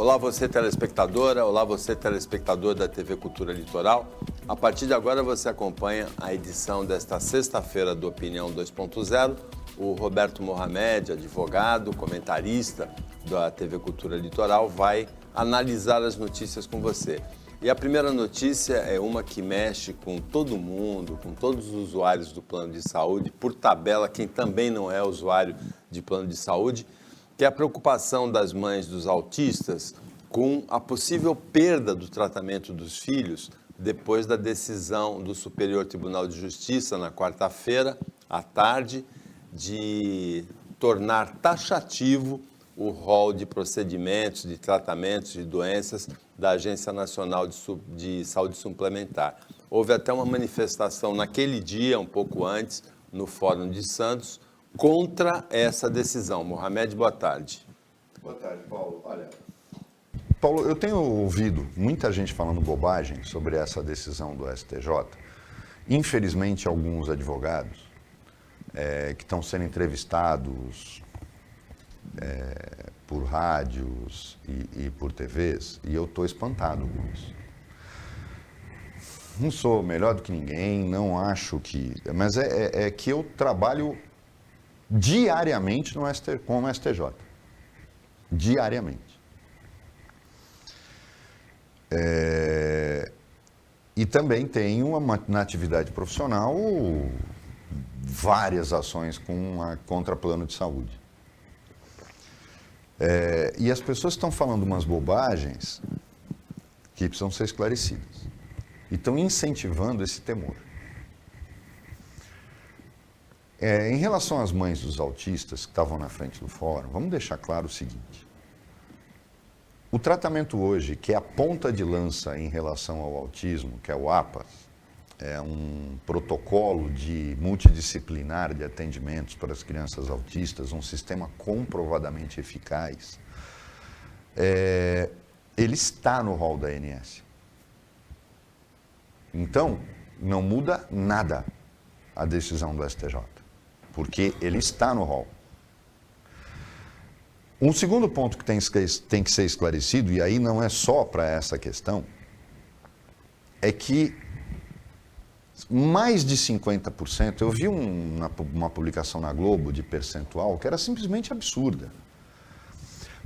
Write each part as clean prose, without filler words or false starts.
Olá você telespectadora, olá você telespectador da TV Cultura Litoral. A partir de agora você acompanha a edição desta sexta-feira do Opinião 2.0. O Roberto Mohamed, advogado, comentarista da TV Cultura Litoral, vai analisar as notícias com você. E a primeira notícia é uma que mexe com todo mundo, com todos os usuários do plano de saúde, por tabela, quem também não é usuário de plano de saúde, que é a preocupação das mães dos autistas com a possível perda do tratamento dos filhos depois da decisão do Superior Tribunal de Justiça, na quarta-feira, à tarde, de tornar taxativo o rol de procedimentos, de tratamentos de doenças da Agência Nacional de Saúde Suplementar. Houve até uma manifestação naquele dia, um pouco antes, no Fórum de Santos, contra essa decisão. Mohamed, boa tarde. Boa tarde, Paulo. Olha, Paulo, eu tenho ouvido muita gente falando bobagem sobre essa decisão do STJ. Infelizmente, alguns advogados que estão sendo entrevistados por rádios e por TVs, e eu estou espantado com isso. Não sou melhor do que ninguém, não acho que... Mas é que eu trabalho diariamente com o STJ. Diariamente. E também tenho na atividade profissional várias ações contra plano de saúde. E as pessoas estão falando umas bobagens que precisam ser esclarecidas. E estão incentivando esse temor. Em relação às mães dos autistas que estavam na frente do fórum, vamos deixar claro o seguinte. O tratamento hoje, que é a ponta de lança em relação ao autismo, que é o APA, é um protocolo multidisciplinar de atendimentos para as crianças autistas, um sistema comprovadamente eficaz, ele está no rol da ANS. Então, não muda nada a decisão do STJ, porque ele está no rol. Um segundo ponto que tem que ser esclarecido, e aí não é só para essa questão, é que mais de 50%, eu vi uma publicação na Globo de percentual que era simplesmente absurda.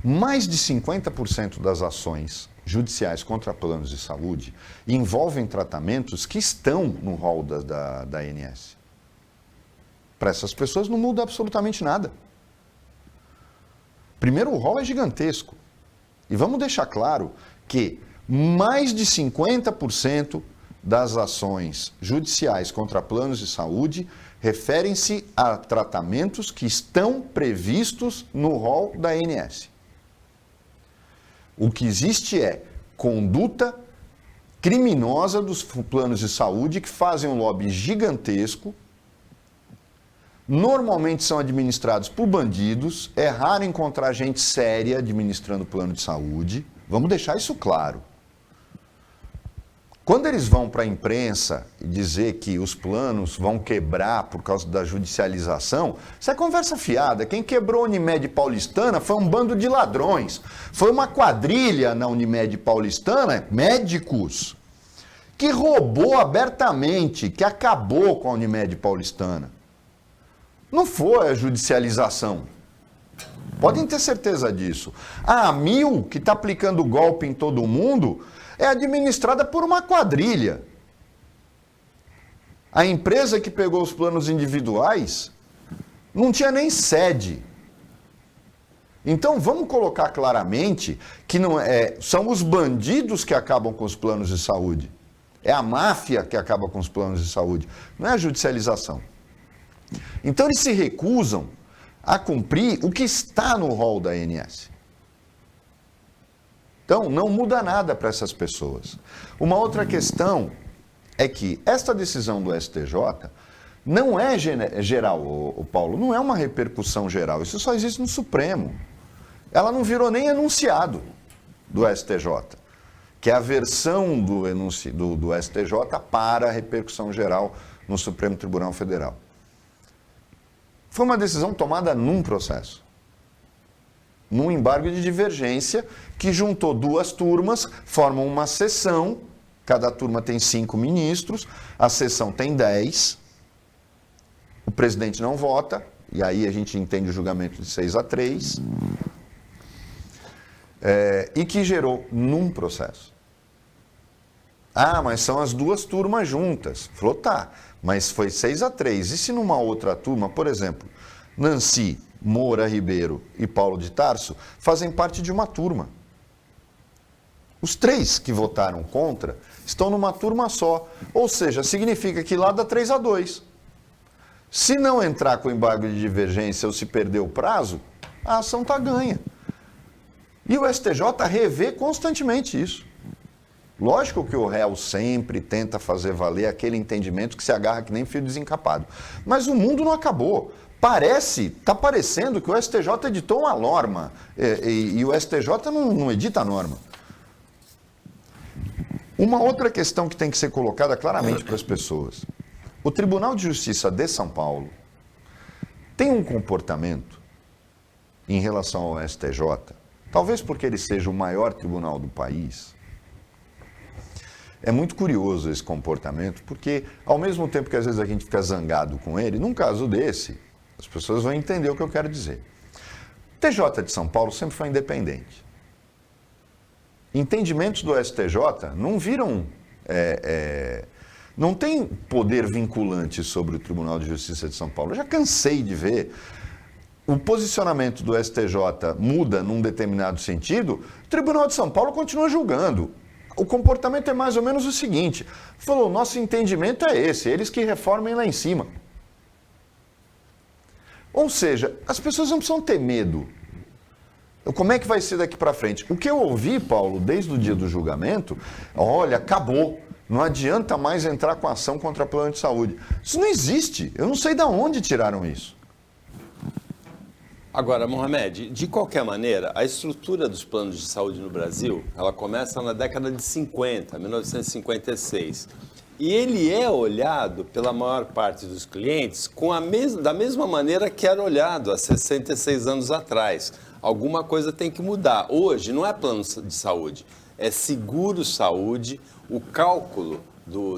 Mais de 50% das ações judiciais contra planos de saúde envolvem tratamentos que estão no rol da ANS. Para essas pessoas não muda absolutamente nada. Primeiro, o rol é gigantesco. E vamos deixar claro que mais de 50% das ações judiciais contra planos de saúde referem-se a tratamentos que estão previstos no rol da ANS. O que existe é conduta criminosa dos planos de saúde que fazem um lobby gigantesco. Normalmente são administrados por bandidos, é raro encontrar gente séria administrando plano de saúde. Vamos deixar isso claro. Quando eles vão para a imprensa e dizer que os planos vão quebrar por causa da judicialização, isso é conversa fiada. Quem quebrou a Unimed Paulistana foi um bando de ladrões. Foi uma quadrilha na Unimed Paulistana, médicos, que roubou abertamente, que acabou com a Unimed Paulistana. Não foi a judicialização. Podem ter certeza disso. A Amil, que está aplicando golpe em todo mundo, é administrada por uma quadrilha. A empresa que pegou os planos individuais não tinha nem sede. Então vamos colocar claramente que são os bandidos que acabam com os planos de saúde. É a máfia que acaba com os planos de saúde, não é a judicialização. Então eles se recusam a cumprir o que está no rol da ANS. Então não muda nada para essas pessoas. Uma outra questão é que esta decisão do STJ não é geral, Paulo, não é uma repercussão geral, isso só existe no Supremo. Ela não virou nem enunciado do STJ, que é a versão do STJ para a repercussão geral no Supremo Tribunal Federal. Foi uma decisão tomada num processo. num embargo de divergência que juntou duas turmas, formam uma sessão, cada turma tem 5 ministros, a sessão tem 10, o presidente não vota, e aí a gente entende o julgamento de 6-3, e que gerou num processo. Ah, mas são as duas turmas juntas. Falou, tá, mas foi 6-3. E se numa outra turma, por exemplo, Nancy, Moura Ribeiro e Paulo de Tarso fazem parte de uma turma. Os 3 que votaram contra estão numa turma só. Ou seja, significa que lá dá 3-2. Se não entrar com embargo de divergência ou se perder o prazo, a ação está ganha. E o STJ revê constantemente isso. Lógico que o réu sempre tenta fazer valer aquele entendimento que se agarra que nem fio desencapado. Mas o mundo não acabou. Está parecendo que o STJ editou uma norma e o STJ não edita a norma. Uma outra questão que tem que ser colocada claramente para as pessoas. O Tribunal de Justiça de São Paulo tem um comportamento em relação ao STJ, talvez porque ele seja o maior tribunal do país. É muito curioso esse comportamento, porque ao mesmo tempo que às vezes a gente fica zangado com ele, num caso desse, as pessoas vão entender o que eu quero dizer. O TJ de São Paulo sempre foi independente. Entendimentos do STJ não viram... não tem poder vinculante sobre o Tribunal de Justiça de São Paulo. Eu já cansei de ver o posicionamento do STJ muda num determinado sentido, o Tribunal de São Paulo continua julgando. O comportamento é mais ou menos o seguinte, falou, nosso entendimento é esse, eles que reformem lá em cima. Ou seja, as pessoas não precisam ter medo. Como é que vai ser daqui para frente? O que eu ouvi, Paulo, desde o dia do julgamento, olha, acabou. Não adianta mais entrar com ação contra plano de saúde. Isso não existe. Eu não sei de onde tiraram isso. Agora, Mohamed, de qualquer maneira, a estrutura dos planos de saúde no Brasil, ela começa na década de 50, 1956. E ele é olhado pela maior parte dos clientes da mesma maneira que era olhado há 66 anos atrás. Alguma coisa tem que mudar. Hoje não é plano de saúde, é seguro-saúde, o cálculo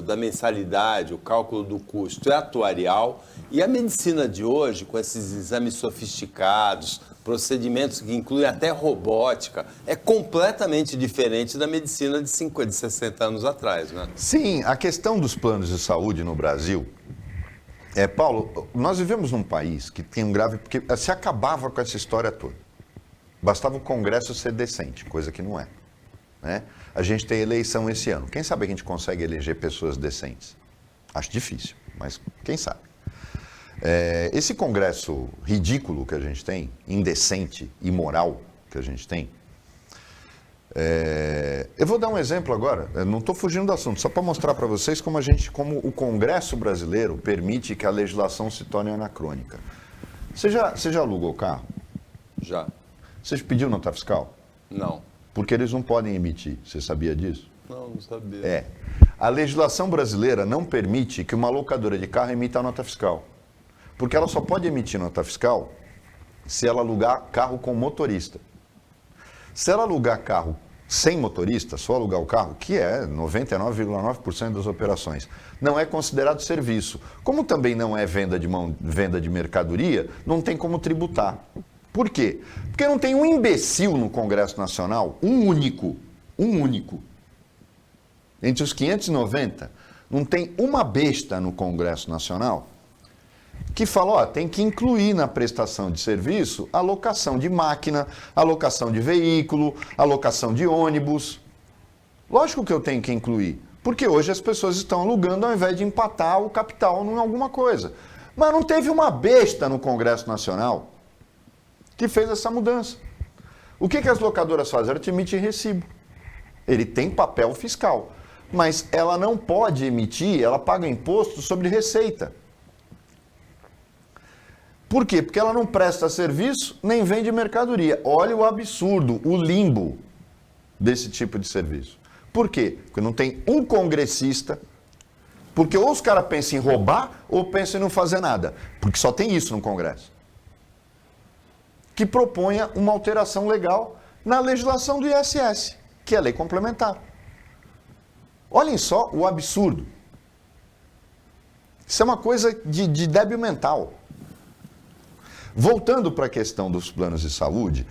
da mensalidade, o cálculo do custo é atuarial, e a medicina de hoje, com esses exames sofisticados, procedimentos que incluem até robótica, é completamente diferente da medicina de 50, de 60 anos atrás, né? Sim, a questão dos planos de saúde no Brasil, Paulo, nós vivemos num país que tem um grave... porque se acabava com essa história toda. Bastava o Congresso ser decente, coisa que não é, né? A gente tem eleição esse ano. Quem sabe a gente consegue eleger pessoas decentes? Acho difícil, mas quem sabe? Esse Congresso ridículo que a gente tem, indecente, imoral que a gente tem, eu vou dar um exemplo agora, eu não estou fugindo do assunto, só para mostrar para vocês como o Congresso brasileiro permite que a legislação se torne anacrônica. Você já alugou o carro? Já. Você pediu nota fiscal? Não. Porque eles não podem emitir. Você sabia disso? Não sabia. A legislação brasileira não permite que uma locadora de carro emita nota fiscal. Porque ela só pode emitir nota fiscal se ela alugar carro com motorista. Se ela alugar carro sem motorista, só alugar o carro, que é 99,9% das operações, não é considerado serviço. Como também não é venda de mercadoria, não tem como tributar. Por quê? Porque não tem um imbecil no Congresso Nacional, um único, entre os 590, não tem uma besta no Congresso Nacional que fala, tem que incluir na prestação de serviço a locação de máquina, a locação de veículo, a locação de ônibus. Lógico que eu tenho que incluir, porque hoje as pessoas estão alugando ao invés de empatar o capital em alguma coisa. Mas não teve uma besta no Congresso Nacional que fez essa mudança. O que as locadoras fazem? Ela te emite recibo. Ele tem papel fiscal, mas ela não pode emitir, ela paga imposto sobre receita. Por quê? Porque ela não presta serviço nem vende mercadoria. Olha o absurdo, o limbo desse tipo de serviço. Por quê? Porque não tem um congressista, porque ou os caras pensam em roubar ou pensam em não fazer nada, porque só tem isso no Congresso. que proponha uma alteração legal na legislação do ISS, que é a lei complementar. Olhem só o absurdo. Isso é uma coisa de débil mental. Voltando para a questão dos planos de saúde,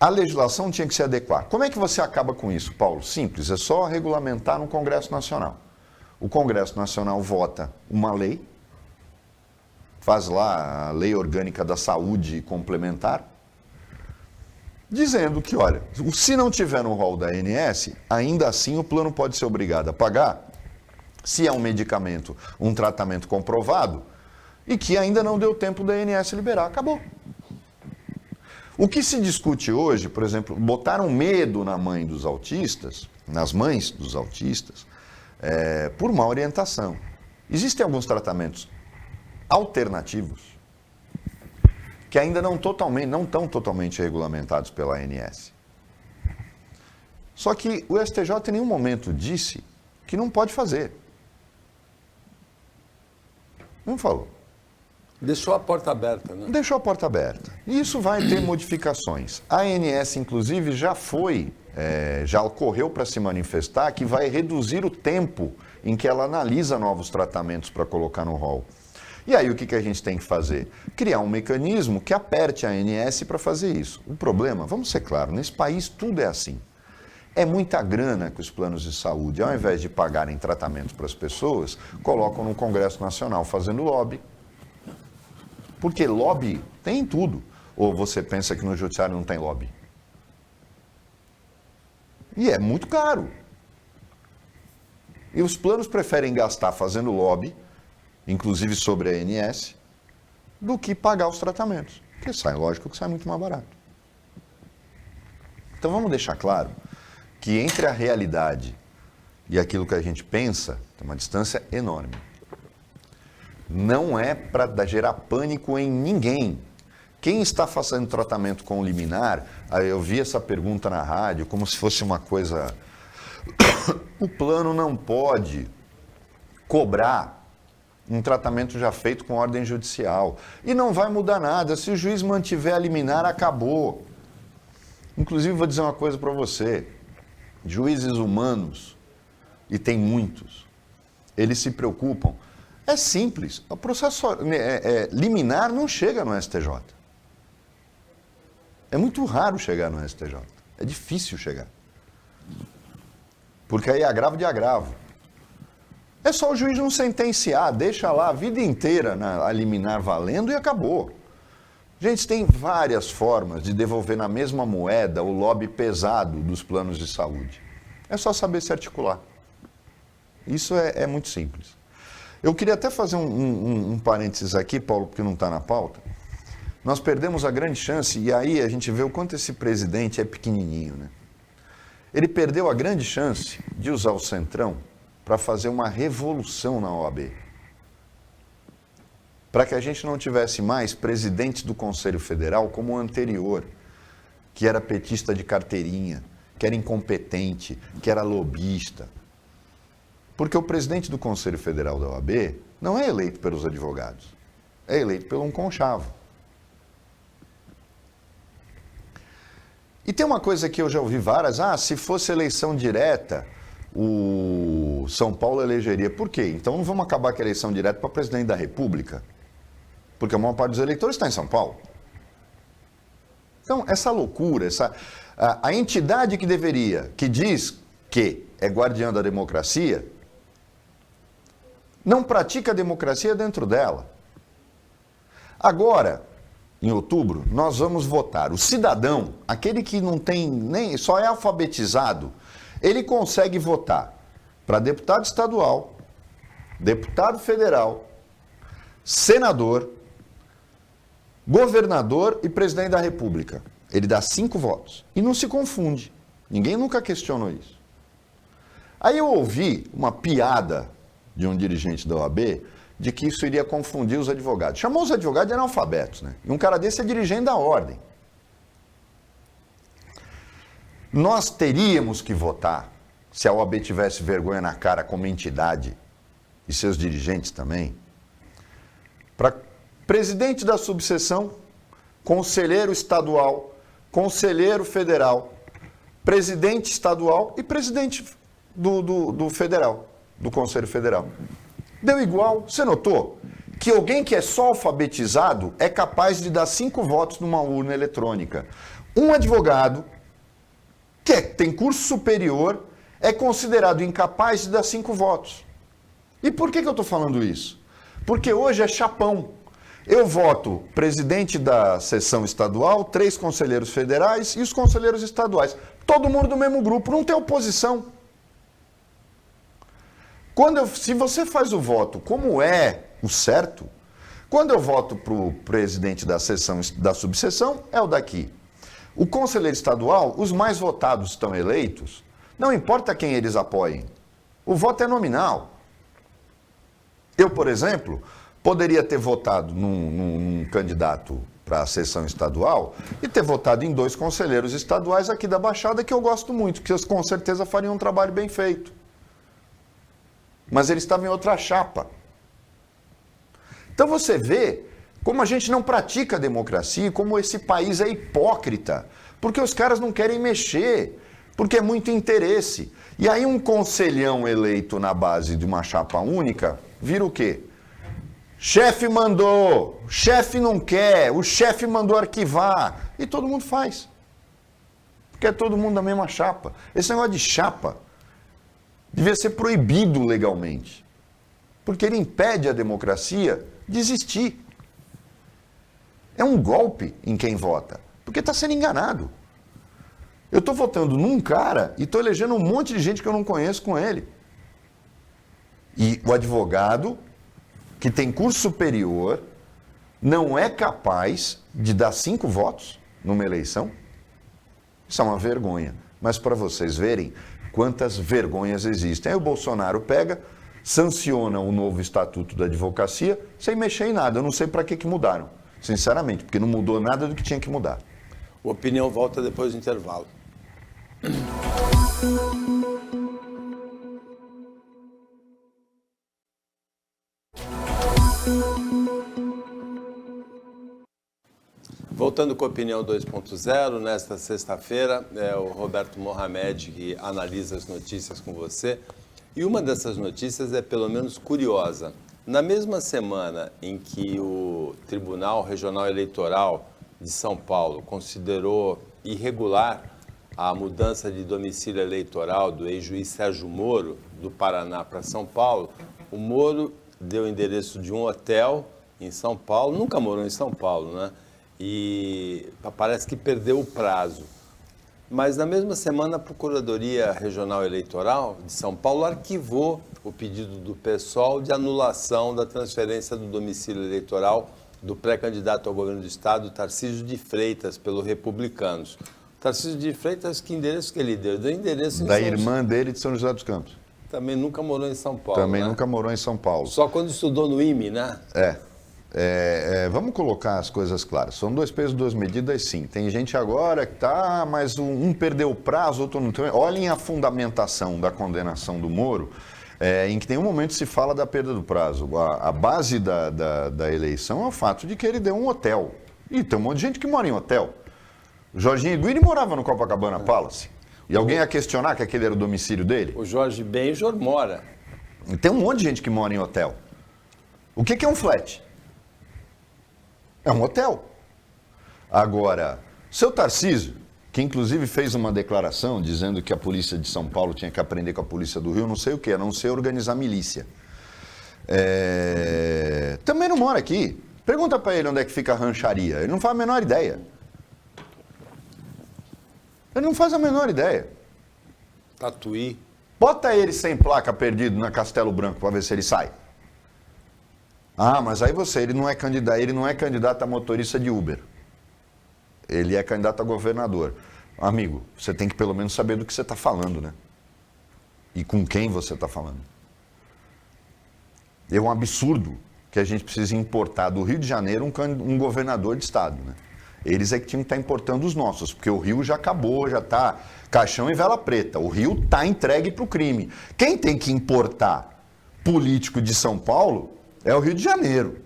a legislação tinha que se adequar. Como é que você acaba com isso, Paulo? Simples, é só regulamentar no Congresso Nacional. O Congresso Nacional vota uma lei, faz lá a Lei Orgânica da Saúde Complementar, dizendo que, olha, se não tiver no rol da ANS, ainda assim o plano pode ser obrigado a pagar, se é um medicamento, um tratamento comprovado, e que ainda não deu tempo da ANS liberar. Acabou. O que se discute hoje, por exemplo, botaram medo na mãe dos autistas, nas mães dos autistas, por má orientação. Existem alguns tratamentos alternativos que ainda não estão totalmente regulamentados pela ANS. Só que o STJ em nenhum momento disse que não pode fazer. Não falou. Deixou a porta aberta, né? Deixou a porta aberta. E isso vai ter modificações. A ANS, inclusive, já ocorreu para se manifestar que vai reduzir o tempo em que ela analisa novos tratamentos para colocar no rol. E aí o que a gente tem que fazer? Criar um mecanismo que aperte a ANS para fazer isso. O problema, vamos ser claros, nesse país tudo é assim. É muita grana que os planos de saúde, ao invés de pagarem tratamentos para as pessoas, colocam no Congresso Nacional fazendo lobby. Porque lobby tem em tudo. Ou você pensa que no judiciário não tem lobby? E é muito caro. E os planos preferem gastar fazendo lobby, inclusive sobre a ANS, do que pagar os tratamentos. Porque lógico que sai muito mais barato. Então vamos deixar claro que entre a realidade e aquilo que a gente pensa, tem uma distância enorme. Não é para gerar pânico em ninguém. Quem está fazendo tratamento com liminar, eu vi essa pergunta na rádio, como se fosse uma coisa... O plano não pode cobrar um tratamento já feito com ordem judicial. E não vai mudar nada. Se o juiz mantiver a liminar, acabou. Inclusive, vou dizer uma coisa para você. Juízes humanos, e tem muitos, eles se preocupam. É simples. O processo liminar não chega no STJ. É muito raro chegar no STJ. É difícil chegar. Porque aí é agravo de agravo. É só o juiz não sentenciar, deixa lá a vida inteira a liminar valendo e acabou. Gente, tem várias formas de devolver na mesma moeda o lobby pesado dos planos de saúde. É só saber se articular. Isso é muito simples. Eu queria até fazer um parênteses aqui, Paulo, porque não está na pauta. Nós perdemos a grande chance, e aí a gente vê o quanto esse presidente é pequenininho, né? Ele perdeu a grande chance de usar o Centrão para fazer uma revolução na OAB. Para que a gente não tivesse mais presidentes do Conselho Federal como o anterior, que era petista de carteirinha, que era incompetente, que era lobista. Porque o presidente do Conselho Federal da OAB não é eleito pelos advogados, é eleito pelo um conchavo. E tem uma coisa que eu já ouvi várias, se fosse eleição direta, o São Paulo elegeria. Por quê? Então não vamos acabar com a eleição direta para presidente da República? Porque a maior parte dos eleitores está em São Paulo. Então, essa loucura, a entidade que diz que é guardiã da democracia, não pratica a democracia dentro dela. Agora, em outubro, nós vamos votar. O cidadão, aquele que não tem nem, só é alfabetizado, ele consegue votar para deputado estadual, deputado federal, senador, governador e presidente da República. Ele dá 5 votos. E não se confunde. Ninguém nunca questionou isso. Aí eu ouvi uma piada de um dirigente da OAB de que isso iria confundir os advogados. Chamou os advogados de analfabetos, né? E um cara desse é dirigente da ordem. Nós teríamos que votar, se a OAB tivesse vergonha na cara como entidade, e seus dirigentes também, para presidente da subseção, conselheiro estadual, conselheiro federal, presidente estadual e presidente do federal, do Conselho Federal. Deu igual. Você notou que alguém que é só alfabetizado é capaz de dar 5 votos numa urna eletrônica. Um advogado que tem curso superior é considerado incapaz de dar 5 votos. E por que eu estou falando isso? Porque hoje é chapão. Eu voto presidente da sessão estadual, 3 conselheiros federais e os conselheiros estaduais. Todo mundo do mesmo grupo, não tem oposição. Se você faz o voto como é o certo, quando eu voto para o presidente da sessão, da subseção, é o daqui. O conselheiro estadual, os mais votados estão eleitos, não importa quem eles apoiem. O voto é nominal. Eu, por exemplo, poderia ter votado num candidato para a sessão estadual e ter votado em 2 conselheiros estaduais aqui da Baixada que eu gosto muito, que eles com certeza fariam um trabalho bem feito. Mas eles estavam em outra chapa. Então você vê como a gente não pratica a democracia, como esse país é hipócrita, porque os caras não querem mexer, porque é muito interesse. E aí um conselhão eleito na base de uma chapa única vira o quê? Chefe mandou, chefe não quer, o chefe mandou arquivar. E todo mundo faz. Porque é todo mundo da mesma chapa. Esse negócio de chapa devia ser proibido legalmente. Porque ele impede a democracia de existir. É um golpe em quem vota. Porque está sendo enganado. Eu estou votando num cara e estou elegendo um monte de gente que eu não conheço com ele. E o advogado que tem curso superior não é capaz de dar 5 votos numa eleição? Isso é uma vergonha. Mas para vocês verem quantas vergonhas existem. Aí o Bolsonaro pega, sanciona o novo Estatuto da Advocacia sem mexer em nada. Eu não sei para que mudaram, sinceramente, porque não mudou nada do que tinha que mudar. O Opinião volta depois do intervalo. Voltando com a Opinião 2.0, nesta sexta-feira, é o Roberto Mohamed que analisa as notícias com você. E uma dessas notícias é pelo menos curiosa. Na mesma semana em que o Tribunal Regional Eleitoral de São Paulo considerou irregular a mudança de domicílio eleitoral do ex-juiz Sérgio Moro, do Paraná para São Paulo, o Moro deu o endereço de um hotel em São Paulo, nunca morou em São Paulo, né? E parece que perdeu o prazo. Mas na mesma semana a Procuradoria Regional Eleitoral de São Paulo arquivou o pedido do PSOL de anulação da transferência do domicílio eleitoral do pré-candidato ao governo do estado, Tarcísio de Freitas, pelo Republicanos. Tarcísio de Freitas, que endereço que ele deu? Deu endereço em da irmã dele de São José dos Campos. Também nunca morou em São Paulo. Também né? nunca morou em São Paulo. Só quando estudou no IME, né? Vamos colocar as coisas claras. São 2 pesos, 2 medidas, sim. Tem gente agora que tá, mas um perdeu o prazo, outro não tem. Olhem a fundamentação da condenação do Moro, em que nenhum momento se fala da perda do prazo. A base da eleição é o fato de que ele deu um hotel. E tem um monte de gente que mora em hotel. O Jorginho Iguiri morava no Copacabana Palace. E alguém ia questionar que aquele era o domicílio dele? O Jorge Benjor mora. E tem um monte de gente que mora em hotel. O que é um flat? É um hotel. Agora, seu Tarcísio, que inclusive fez uma declaração dizendo que a polícia de São Paulo tinha que aprender com a polícia do Rio, não sei o que, a não ser organizar milícia. Também não mora aqui. Pergunta para ele onde é que fica a rancharia. Ele não faz a menor ideia. Ele não faz a menor ideia. Tatuí. Bota ele sem placa perdido na Castelo Branco para ver se ele sai. Ah, mas aí ele não é candidato a motorista de Uber. Ele é candidato a governador. Amigo, você tem que pelo menos saber do que você está falando, né? E com quem você está falando. É um absurdo que a gente precise importar do Rio de Janeiro um governador de estado, né? Eles é que tinham que estar importando os nossos, porque o Rio já acabou, já está caixão e vela preta. O Rio está entregue para o crime. Quem tem que importar político de São Paulo é o Rio de Janeiro.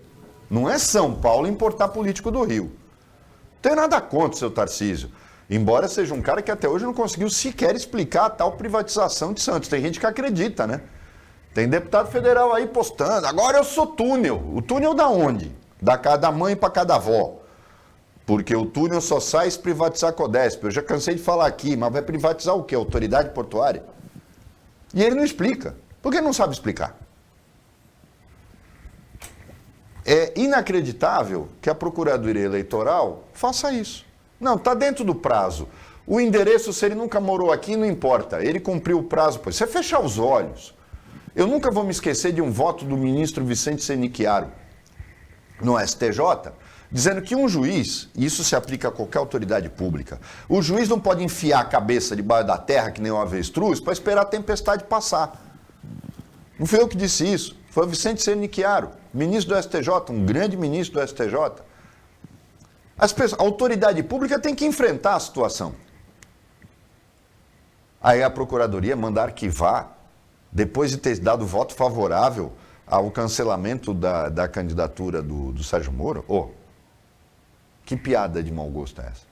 Não é São Paulo importar político do Rio. Tenho nada contra o seu Tarcísio. Embora seja um cara que até hoje não conseguiu sequer explicar a tal privatização de Santos. Tem gente que acredita, né? Tem deputado federal aí postando, agora eu sou túnel. O túnel da onde? Da cada mãe para cada avó. Porque o túnel só sai se privatizar a Codesp. Eu já cansei de falar aqui, mas vai privatizar o quê? A autoridade portuária? E ele não explica. Por que ele não sabe explicar? É inacreditável que a Procuradoria Eleitoral faça isso. Não, está dentro do prazo. O endereço, se ele nunca morou aqui, não importa. Ele cumpriu o prazo. Pois, você fechar os olhos. Eu nunca vou me esquecer de um voto do ministro Vicente Senicchiaro no STJ, dizendo que um juiz, e isso se aplica a qualquer autoridade pública, o juiz não pode enfiar a cabeça debaixo da terra, que nem um avestruz, para esperar a tempestade passar. Não fui eu que disse isso, foi o Vicente Senicchiaro, ministro do STJ, um grande ministro do STJ. A autoridade pública tem que enfrentar a situação. Aí a Procuradoria manda arquivar, depois de ter dado voto favorável ao cancelamento da candidatura do Sérgio Moro. Que piada de mau gosto é essa?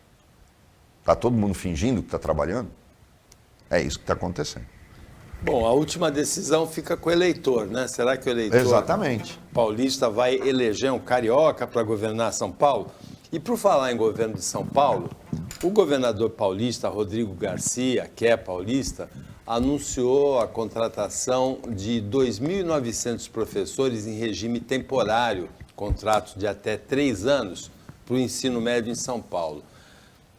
Está todo mundo fingindo que está trabalhando? É isso que está acontecendo. Bom, a última decisão fica com o eleitor, né? Será que o eleitor Exatamente. paulista vai eleger um carioca para governar São Paulo? E por falar em governo de São Paulo, o governador paulista, Rodrigo Garcia, que é paulista, anunciou a contratação de 2.900 professores em regime temporário, contratos de até 3 anos, para o ensino médio em São Paulo.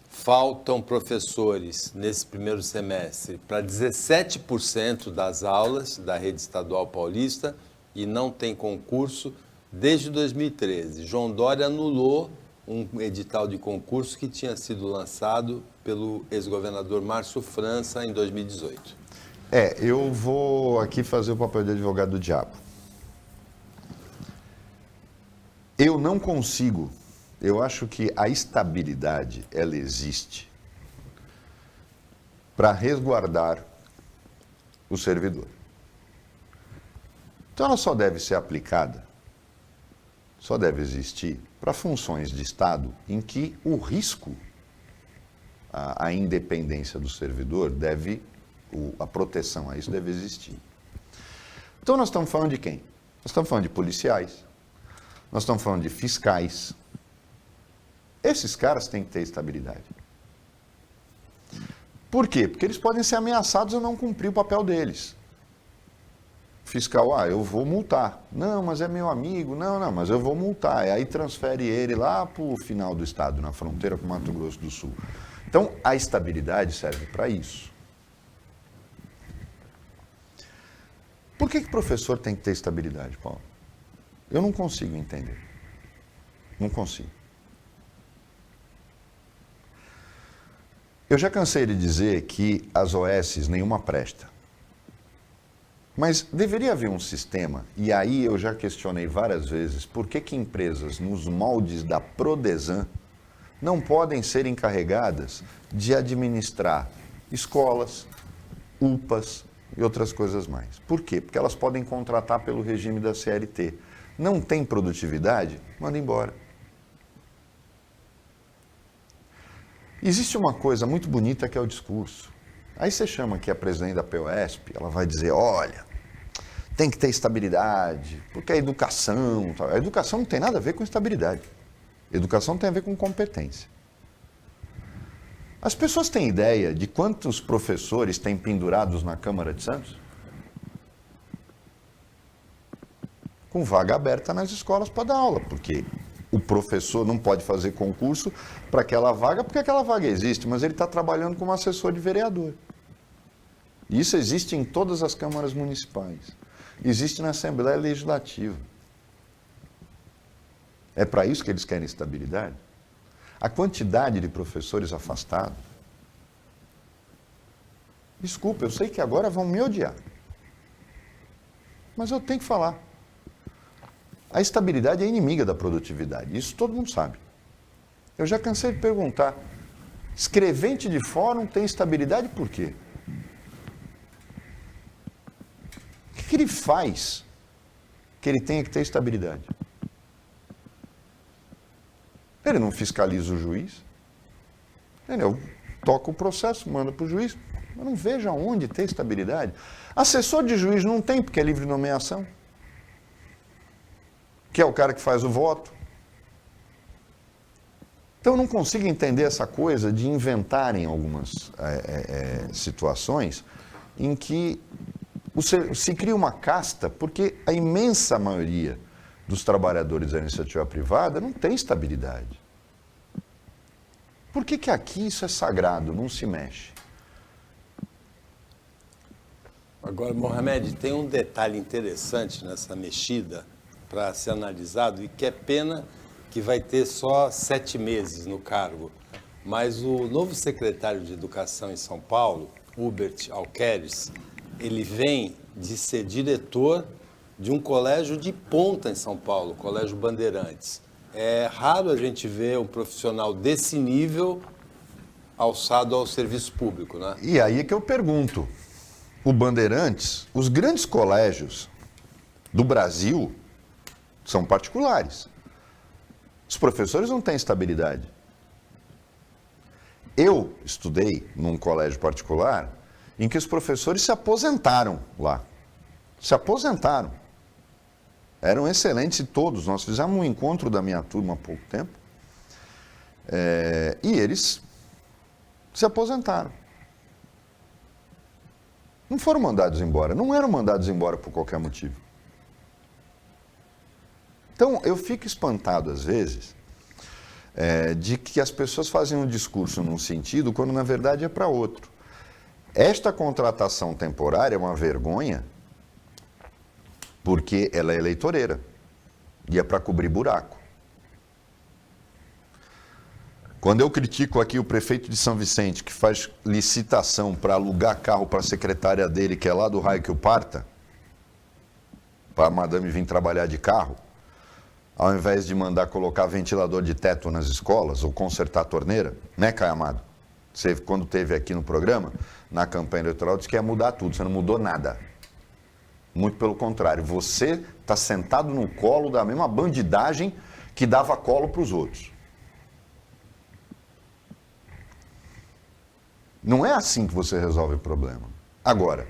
Faltam professores nesse primeiro semestre para 17% das aulas da rede estadual paulista e não tem concurso desde 2013. João Dória anulou um edital de concurso que tinha sido lançado pelo ex-governador Márcio França em 2018. Eu vou aqui fazer o papel de advogado do diabo. Eu não consigo, eu acho que a estabilidade, ela existe para resguardar o servidor. Então ela só deve ser aplicada, só deve existir para funções de Estado em que o risco, a independência do servidor a proteção a isso deve existir. Então nós estamos falando de quem? Nós estamos falando de policiais, nós estamos falando de fiscais. Esses caras têm que ter estabilidade. Por quê? Porque eles podem ser ameaçados a não cumprir o papel deles. Fiscal, eu vou multar. Não, mas é meu amigo. Não, mas eu vou multar. E aí transfere ele lá para o final do estado, na fronteira com Mato Grosso do Sul. Então, a estabilidade serve para isso. Por que o professor tem que ter estabilidade, Paulo? Eu não consigo entender. Não consigo. Eu já cansei de dizer que as OS nenhuma presta. Mas deveria haver um sistema, e aí eu já questionei várias vezes, por que empresas nos moldes da Prodesan não podem ser encarregadas de administrar escolas, UPAs e outras coisas mais. Por quê? Porque elas podem contratar pelo regime da CLT. Não tem produtividade? Manda embora. Existe uma coisa muito bonita que é o discurso. Aí você chama aqui a presidente da POSP, ela vai dizer, olha, tem que ter estabilidade, porque a educação não tem nada a ver com estabilidade. Educação tem a ver com competência. As pessoas têm ideia de quantos professores têm pendurados na Câmara de Santos? Com vaga aberta nas escolas para dar aula, porque o professor não pode fazer concurso para aquela vaga, porque aquela vaga existe, mas ele está trabalhando como assessor de vereador. Isso existe em todas as câmaras municipais. Existe na Assembleia Legislativa. É para isso que eles querem estabilidade? A quantidade de professores afastados. Desculpa, eu sei que agora vão me odiar. Mas eu tenho que falar. A estabilidade é inimiga da produtividade. Isso todo mundo sabe. Eu já cansei de perguntar. Escrevente de fórum tem estabilidade por quê? O que ele faz que ele tenha que ter estabilidade? Ele não fiscaliza o juiz. Entendeu? Toca o processo, manda para o juiz. Eu não vejo aonde tem estabilidade. Assessor de juiz não tem, porque é livre nomeação. Que é o cara que faz o voto. Então eu não consigo entender essa coisa de inventarem algumas situações em que se cria uma casta, porque a imensa maioria dos trabalhadores da iniciativa privada não tem estabilidade. Por que aqui isso é sagrado, não se mexe? Agora, Mohamed, tem um detalhe interessante nessa mexida para ser analisado, e que é pena que vai ter só 7 meses no cargo. Mas o novo secretário de Educação em São Paulo, Hubert Alqueires, ele vem de ser diretor de um colégio de ponta em São Paulo, o Colégio Bandeirantes. É raro a gente ver um profissional desse nível alçado ao serviço público, né? E aí é que eu pergunto, o Bandeirantes, os grandes colégios do Brasil são particulares. Os professores não têm estabilidade. Eu estudei num colégio particular em que os professores se aposentaram lá. Se aposentaram. Eram excelentes todos. Nós fizemos um encontro da minha turma há pouco tempo. E eles se aposentaram. Não foram mandados embora. Não eram mandados embora por qualquer motivo. Então, eu fico espantado, às vezes, de que as pessoas fazem um discurso num sentido, quando, na verdade, é para outro. Esta contratação temporária é uma vergonha, porque ela é eleitoreira e é para cobrir buraco. Quando eu critico aqui o prefeito de São Vicente, que faz licitação para alugar carro para a secretária dele, que é lá do raio que o parta, para a madame vir trabalhar de carro, ao invés de mandar colocar ventilador de teto nas escolas ou consertar a torneira, né, Caio Amado? Você, quando esteve aqui no programa, na campanha eleitoral, disse que ia mudar tudo, você não mudou nada. Muito pelo contrário, você está sentado no colo da mesma bandidagem que dava colo para os outros. Não é assim que você resolve o problema. Agora,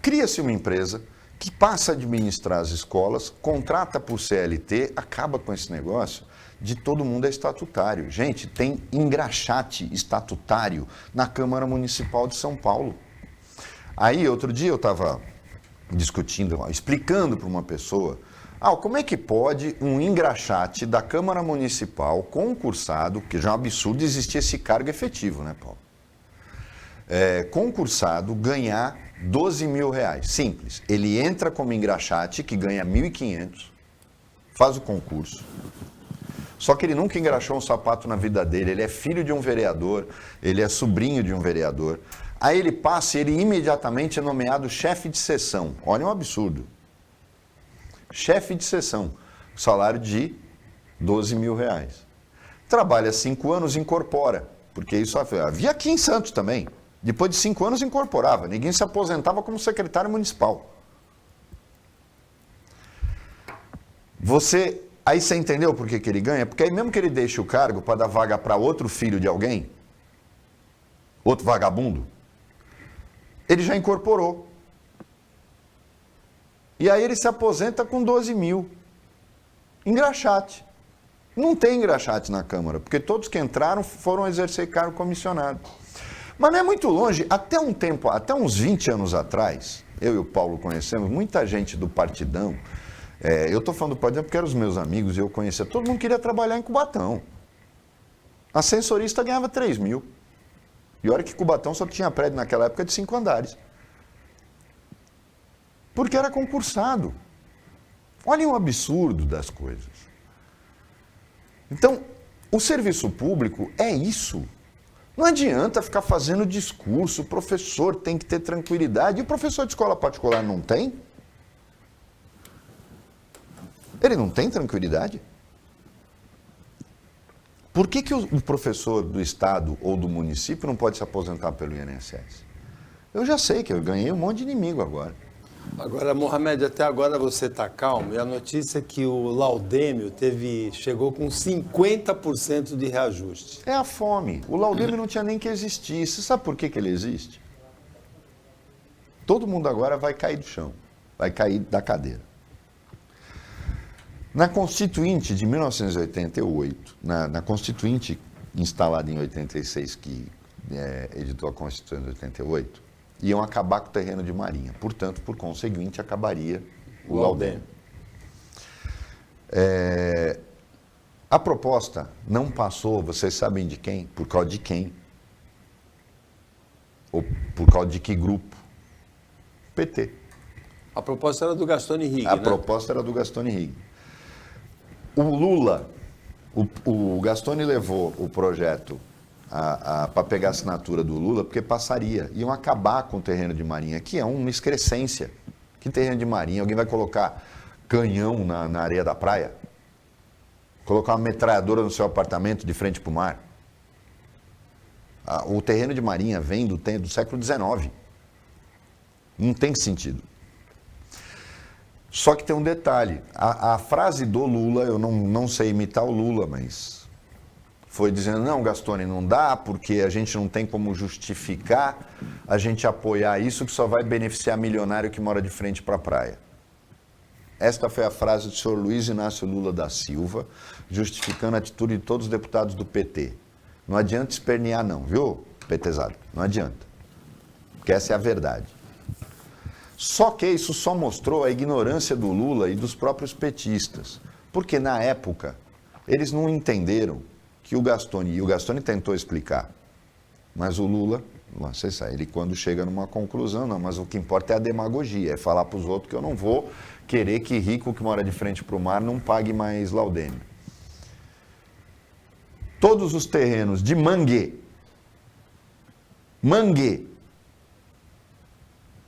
cria-se uma empresa que passa a administrar as escolas, contrata por CLT, acaba com esse negócio de todo mundo é estatutário. Gente, tem engraxate estatutário na Câmara Municipal de São Paulo. Aí, outro dia eu estava discutindo, explicando para uma pessoa, como é que pode um engraxate da Câmara Municipal concursado, que já é um absurdo existir esse cargo efetivo, né, Paulo? Concursado ganhar R$12 mil. Simples. Ele entra como engraxate, que ganha 1.500, faz o concurso. Só que ele nunca engraxou um sapato na vida dele, ele é filho de um vereador, ele é sobrinho de um vereador. Aí ele passa e ele imediatamente é nomeado chefe de seção. Olha um absurdo. Chefe de seção, salário de R$12 mil. Trabalha 5 anos, incorpora, porque isso havia aqui em Santos também. Depois de 5 anos incorporava, ninguém se aposentava como secretário municipal. Aí você entendeu por que ele ganha? Porque aí mesmo que ele deixe o cargo para dar vaga para outro filho de alguém, outro vagabundo, ele já incorporou. E aí ele se aposenta com 12 mil. Engraxate. Não tem engraxate na Câmara, porque todos que entraram foram exercer cargo comissionado. Mas não é muito longe, até uns 20 anos atrás, eu e o Paulo conhecemos muita gente do Partidão. Eu estou falando do Partidão porque eram os meus amigos e eu conhecia. Todo mundo queria trabalhar em Cubatão. Ascensorista ganhava 3 mil. E olha que Cubatão só tinha prédio naquela época de 5 andares. Porque era concursado. Olhem o absurdo das coisas. Então, o serviço público é isso. Não adianta ficar fazendo discurso, o professor tem que ter tranquilidade. E o professor de escola particular não tem? Ele não tem tranquilidade? Por que o professor do estado ou do município não pode se aposentar pelo INSS? Eu já sei que eu ganhei um monte de inimigo agora. Agora, Mohamed, até agora você está calmo, e a notícia é que o Laudêmio chegou com 50% de reajuste. É a fome. O Laudêmio não tinha nem que existir. Você sabe por que ele existe? Todo mundo agora vai cair do chão, vai cair da cadeira. Na Constituinte de 1988, na Constituinte instalada em 86, que editou a Constituição de 88, iam acabar com o terreno de marinha. Portanto, por conseguinte, acabaria o Laudêmio. A proposta não passou, vocês sabem de quem? Por causa de quem? Ou por causa de que grupo? PT. A proposta era do Gastone Rigg, A proposta era do Gastone Rigg. O Lula, o Gastone levou o projeto para pegar a assinatura do Lula, porque passaria. Iam acabar com o terreno de marinha, que é uma excrescência. Que terreno de marinha? Alguém vai colocar canhão na areia da praia? Colocar uma metralhadora no seu apartamento de frente para o mar? O terreno de marinha vem do século XIX. Não tem sentido. Só que tem um detalhe. A frase do Lula, eu não sei imitar o Lula, mas foi dizendo, não, Gastone, não dá, porque a gente não tem como justificar a gente apoiar isso, que só vai beneficiar milionário que mora de frente para a praia. Esta foi a frase do senhor Luiz Inácio Lula da Silva, justificando a atitude de todos os deputados do PT. Não adianta espernear não, viu, PTzado? Não adianta. Porque essa é a verdade. Só que isso só mostrou a ignorância do Lula e dos próprios petistas. Porque na época, eles não entenderam que o Gastone tentou explicar, mas o Lula, você sabe, ele quando chega numa conclusão, não, mas o que importa é a demagogia, é falar para os outros que eu não vou querer que rico que mora de frente para o mar não pague mais Laudêmio. Todos os terrenos de Mangue,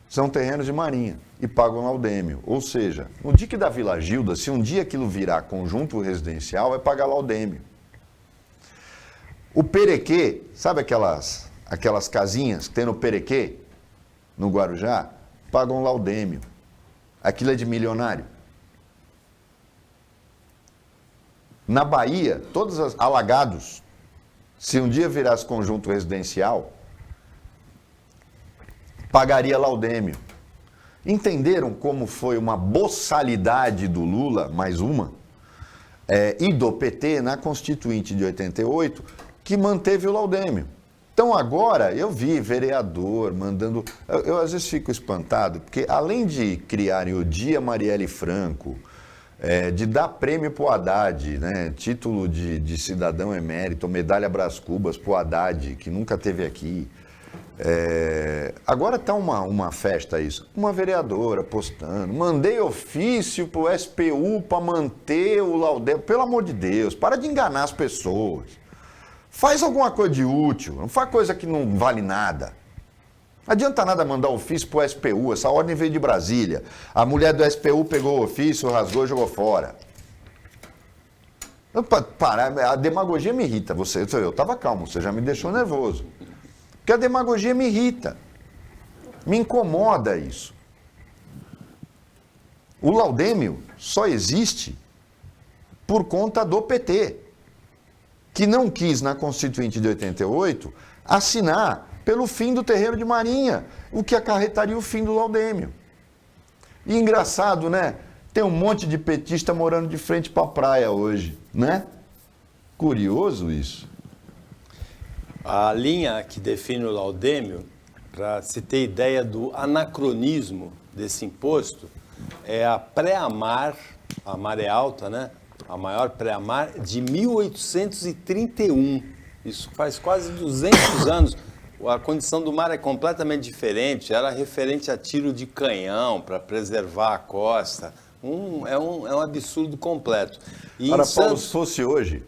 são terrenos de marinha e pagam Laudêmio. Ou seja, no dique da Vila Gilda, se um dia aquilo virar conjunto residencial, vai pagar Laudêmio. O Perequê, sabe aquelas casinhas que tem no Perequê, no Guarujá, pagam Laudêmio. Aquilo é de milionário. Na Bahia, todos os alagados, se um dia virasse conjunto residencial, pagaria Laudêmio. Entenderam como foi uma boçalidade do Lula, mais uma, e do PT na Constituinte de 88, que manteve o Laudêmio. Então agora eu vi vereador mandando... Eu às vezes fico espantado, porque além de criarem o Dia Marielle Franco, de dar prêmio para o Haddad, né, título de cidadão emérito, medalha Brás Cubas para o Haddad, que nunca esteve aqui. Agora está uma festa isso. Uma vereadora postando, mandei ofício para o SPU para manter o Laudêmio. Pelo amor de Deus, para de enganar as pessoas. Faz alguma coisa de útil, não faz coisa que não vale nada. Não adianta nada mandar ofício para o SPU, essa ordem veio de Brasília. A mulher do SPU pegou o ofício, rasgou e jogou fora. A demagogia me irrita. Eu estava calmo, você já me deixou nervoso. Porque a demagogia me irrita. Me incomoda isso. O Laudêmio só existe por conta do PT, que não quis, na Constituinte de 88, assinar pelo fim do terreno de marinha, o que acarretaria o fim do Laudêmio. E engraçado, né? Tem um monte de petista morando de frente para a praia hoje, né? Curioso isso. A linha que define o Laudêmio, para se ter ideia do anacronismo desse imposto, é a pré-amar, a maré alta, né? A maior pré-amar de 1831. Isso faz quase 200 anos. A condição do mar é completamente diferente. Era referente a tiro de canhão para preservar a costa. É um absurdo completo. E Ora, Paulo, se fosse hoje,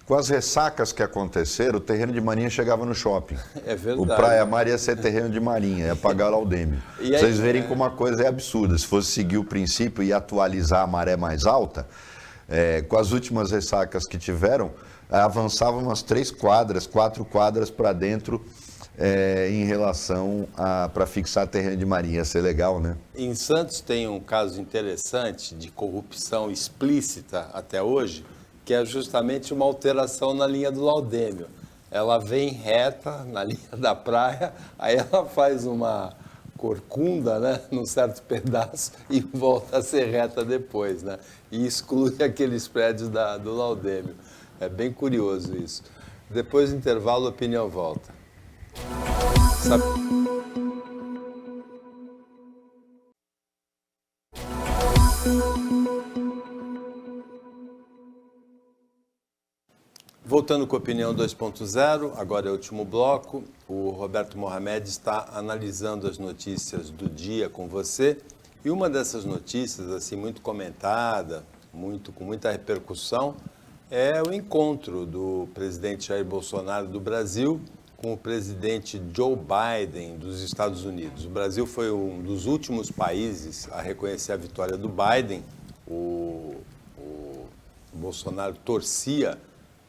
com as ressacas que aconteceram, o terreno de marinha chegava no shopping. É verdade. O praia-mar ia ser terreno de marinha, ia pagar Laudêmio. Vocês verem como a coisa é absurda. Se fosse seguir o princípio e atualizar a maré mais alta, com as últimas ressacas que tiveram, avançavam umas 3 quadras, 4 quadras para dentro em relação para fixar terreno de marinha. Ia ser legal, né? Em Santos tem um caso interessante de corrupção explícita até hoje, que é justamente uma alteração na linha do Laudêmio. Ela vem reta na linha da praia, aí ela faz uma corcunda, né, num certo pedaço e volta a ser reta depois, né? E exclui aqueles prédios do Laudêmio. É bem curioso isso. Depois do intervalo, a opinião volta. Voltando com a opinião 2.0, agora é o último bloco. O Roberto Mohamed está analisando as notícias do dia com você. E uma dessas notícias, assim, muito comentada, com muita repercussão, é o encontro do presidente Jair Bolsonaro do Brasil com o presidente Joe Biden dos Estados Unidos. O Brasil foi um dos últimos países a reconhecer a vitória do Biden. O Bolsonaro torcia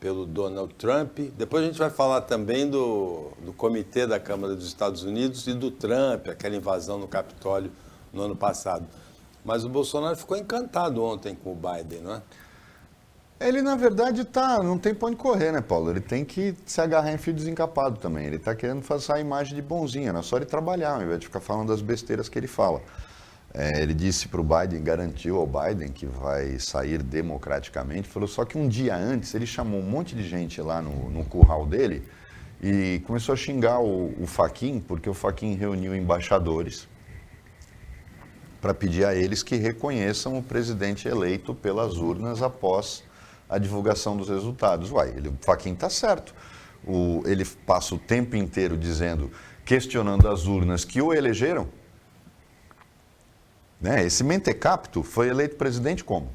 pelo Donald Trump. Depois a gente vai falar também do comitê da Câmara dos Estados Unidos e do Trump, aquela invasão no Capitólio no ano passado. Mas o Bolsonaro ficou encantado ontem com o Biden, não é? Ele, na verdade, não tem pra onde correr, né, Paulo? Ele tem que se agarrar em fio desencapado também. Ele está querendo fazer a imagem de bonzinho, não é só ele trabalhar, ao invés de ficar falando das besteiras que ele fala. Ele disse para o Biden, garantiu ao Biden que vai sair democraticamente, falou só que um dia antes ele chamou um monte de gente lá no curral dele e começou a xingar o Fachin, porque o Fachin reuniu embaixadores para pedir a eles que reconheçam o presidente eleito pelas urnas após a divulgação dos resultados. O Fachin está certo. Ele passa o tempo inteiro questionando as urnas que o elegeram. Né? Esse mentecapto foi eleito presidente como?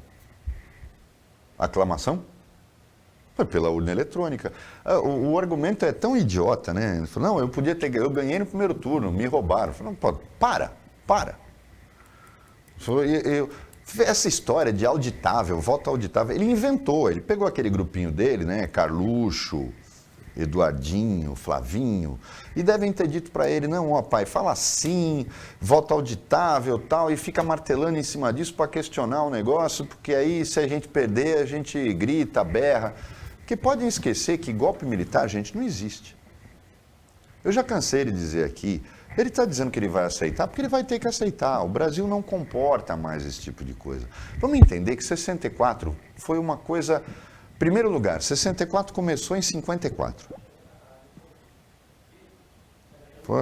Aclamação? Foi pela urna eletrônica. O argumento é tão idiota, né? Ele falou, não, eu ganhei no primeiro turno, me roubaram. Eu falei, não, pô, para. Essa história de auditável, voto auditável, ele inventou, ele pegou aquele grupinho dele, né? Carluxo, Eduardinho, Flavinho, e devem ter dito para ele, não, ó pai, fala assim, voto auditável tal, e fica martelando em cima disso para questionar o negócio, porque aí se a gente perder, a gente grita, berra. Porque podem esquecer que golpe militar, gente, não existe. Eu já cansei de dizer aqui, ele está dizendo que ele vai aceitar, porque ele vai ter que aceitar. O Brasil não comporta mais esse tipo de coisa. Vamos entender que 64 foi uma coisa... Primeiro lugar, 64 começou em 54.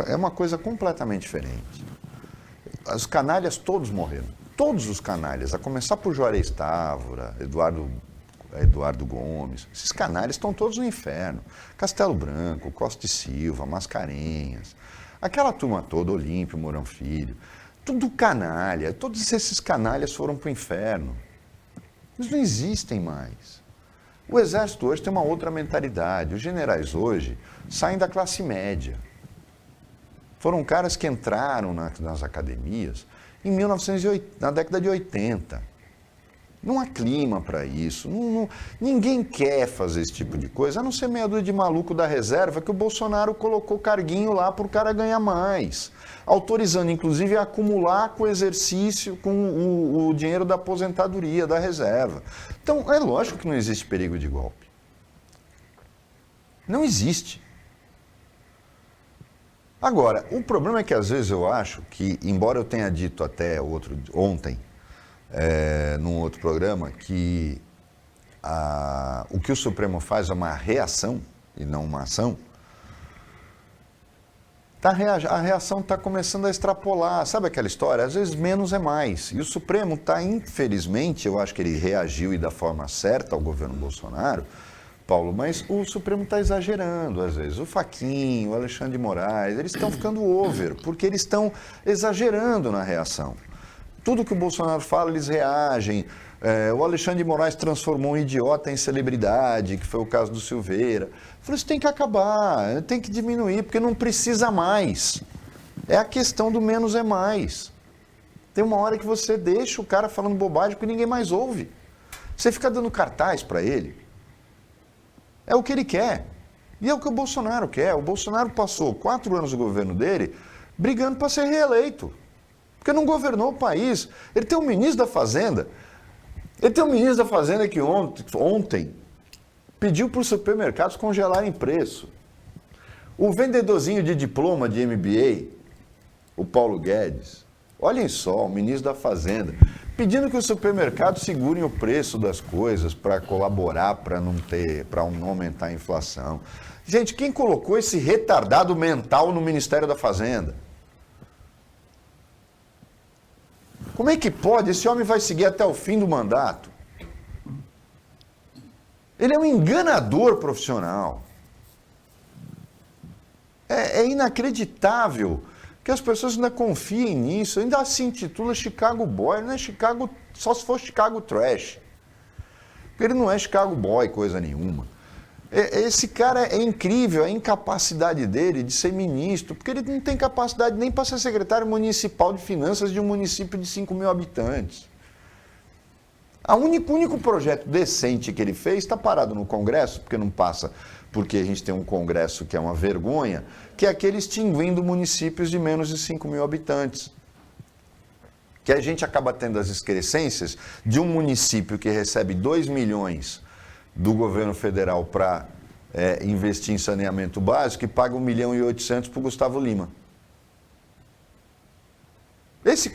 É uma coisa completamente diferente. Os canalhas todos morreram. Todos os canalhas, a começar por Juarez Távora, Eduardo Gomes. Esses canalhas estão todos no inferno. Castelo Branco, Costa e Silva, Mascarenhas. Aquela turma toda, Olímpio, Mourão Filho. Tudo canalha. Todos esses canalhas foram para o inferno. Eles não existem mais. O Exército hoje tem uma outra mentalidade. Os generais hoje saem da classe média. Foram caras que entraram nas academias na década de 80. Não há clima para isso. Ninguém quer fazer esse tipo de coisa, a não ser meia dúzia de maluco da reserva que o Bolsonaro colocou carguinho lá para o cara ganhar mais. Autorizando, inclusive, a acumular com o exercício, com o dinheiro da aposentadoria, da reserva. Então, é lógico que não existe perigo de golpe. Não existe. Agora, o problema é que às vezes eu acho que, embora eu tenha dito até ontem, num outro programa, que o que o Supremo faz é uma reação e não uma ação, a reação está começando a extrapolar. Sabe aquela história? Às vezes menos é mais. E o Supremo está, infelizmente, eu acho que ele reagiu e da forma certa ao governo Bolsonaro, Paulo, mas o Supremo está exagerando às vezes. O Fachin, o Alexandre de Moraes, eles estão ficando over, porque eles estão exagerando na reação. Tudo que o Bolsonaro fala, eles reagem. O Alexandre de Moraes transformou um idiota em celebridade, que foi o caso do Silveira. Falei, isso tem que acabar, tem que diminuir, porque não precisa mais. É a questão do menos é mais. Tem uma hora que você deixa o cara falando bobagem que ninguém mais ouve. Você fica dando cartaz para ele. É o que ele quer. E é o que o Bolsonaro quer. O Bolsonaro passou 4 anos do governo dele brigando para ser reeleito. Porque não governou o país. Ele tem um ministro da Fazenda. Que ontem pediu para os supermercados congelarem preço. O vendedorzinho de diploma de MBA, o Paulo Guedes, olhem só, o ministro da Fazenda, pedindo que os supermercados segurem o preço das coisas para colaborar, para não aumentar a inflação. Gente, quem colocou esse retardado mental no Ministério da Fazenda? Como é que pode? Esse homem vai seguir até o fim do mandato. Ele é um enganador profissional. É inacreditável que as pessoas ainda confiem nisso, ainda se intitula Chicago Boy, não é Chicago, só se for Chicago Trash. Porque ele não é Chicago Boy, coisa nenhuma. Esse cara é incrível, a incapacidade dele de ser ministro, porque ele não tem capacidade nem para ser secretário municipal de finanças de um município de 5 mil habitantes. O único projeto decente que ele fez está parado no Congresso, porque não passa, porque a gente tem um Congresso que é uma vergonha, que é aquele extinguindo municípios de menos de 5 mil habitantes. Que a gente acaba tendo as excrescências de um município que recebe 2 milhões do governo federal para investir em saneamento básico e paga 1.800.000 para o Gustavo Lima. Esse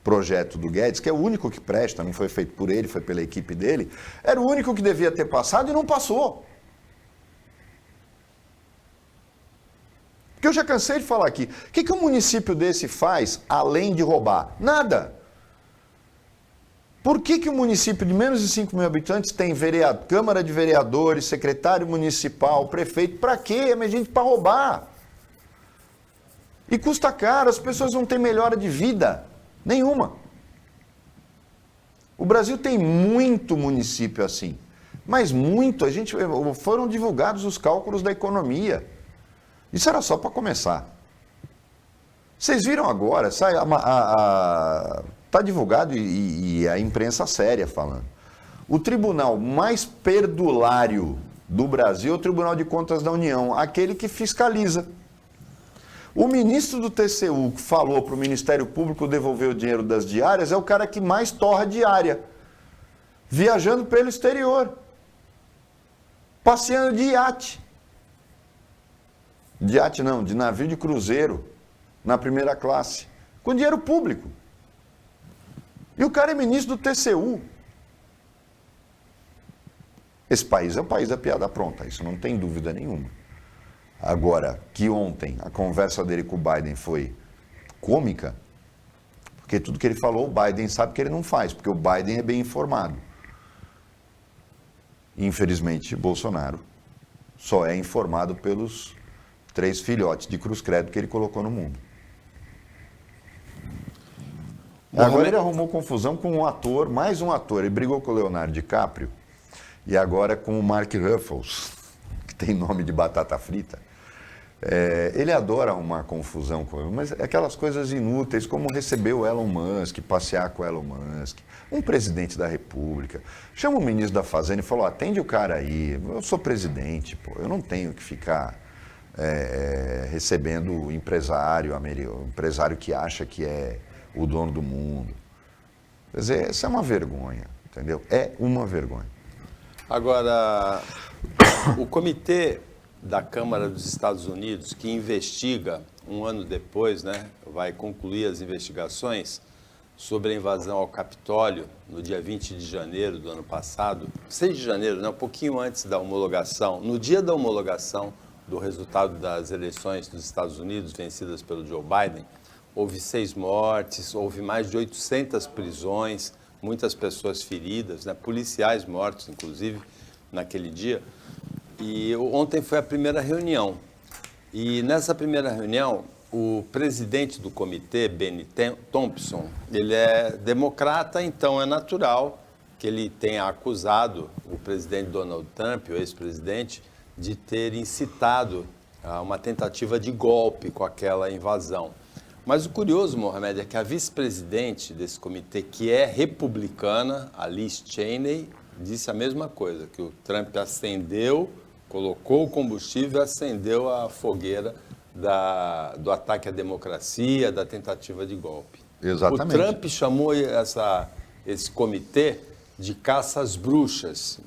projeto do Guedes, que é o único que presta, não foi feito por ele, foi pela equipe dele, era o único que devia ter passado e não passou. Porque eu já cansei de falar aqui, o que um município desse faz além de roubar? Nada. Por que um município de menos de 5 mil habitantes tem Câmara de Vereadores, secretário municipal, prefeito? Para quê? É gente para roubar. E custa caro, as pessoas não têm melhora de vida nenhuma. O Brasil tem muito município assim, mas muito. Foram divulgados os cálculos da economia. Isso era só para começar. Vocês viram agora, está divulgado e a imprensa séria falando. O tribunal mais perdulário do Brasil é o Tribunal de Contas da União, aquele que fiscaliza. O ministro do TCU que falou para o Ministério Público devolver o dinheiro das diárias é o cara que mais torra diária, viajando pelo exterior, passeando de iate. De iate não, de navio de cruzeiro, na primeira classe, com dinheiro público. E o cara é ministro do TCU. Esse país é o país da piada pronta, isso não tem dúvida nenhuma. Agora, que ontem a conversa dele com o Biden foi cômica, porque tudo que ele falou, o Biden sabe que ele não faz, porque o Biden é bem informado. Infelizmente, Bolsonaro só é informado pelos 3 filhotes de cruz credo que ele colocou no mundo. Agora ele arrumou confusão com um ator, mais um ator, ele brigou com o Leonardo DiCaprio, e agora com o Mark Ruffalo, que tem nome de batata frita. Ele adora arrumar confusão com ele, mas aquelas coisas inúteis, como receber o Elon Musk, passear com o Elon Musk, um presidente da República. Chama o ministro da Fazenda e falou, atende o cara aí, eu sou presidente, pô, eu não tenho que ficar recebendo o empresário que acha que é o dono do mundo. Quer dizer, isso é uma vergonha, entendeu? É uma vergonha. Agora, o comitê da Câmara dos Estados Unidos, que investiga, um ano depois, vai concluir as investigações sobre a invasão ao Capitólio, no dia 20 de janeiro do ano passado, 6 de janeiro, um pouquinho antes da homologação, no dia da homologação do resultado das eleições dos Estados Unidos, vencidas pelo Joe Biden, houve 6 mortes, houve mais de 800 prisões, muitas pessoas feridas, policiais mortos, inclusive, naquele dia. E ontem foi a primeira reunião. E nessa primeira reunião, o presidente do comitê, Benny Thompson, ele é democrata, então é natural que ele tenha acusado o presidente Donald Trump, o ex-presidente, de ter incitado a uma tentativa de golpe com aquela invasão. Mas o curioso, Mohamed, é que a vice-presidente desse comitê, que é republicana, a Liz Cheney, disse a mesma coisa, que o Trump acendeu, colocou o combustível e acendeu a fogueira do ataque à democracia, da tentativa de golpe. Exatamente. O Trump chamou esse comitê de caça às bruxas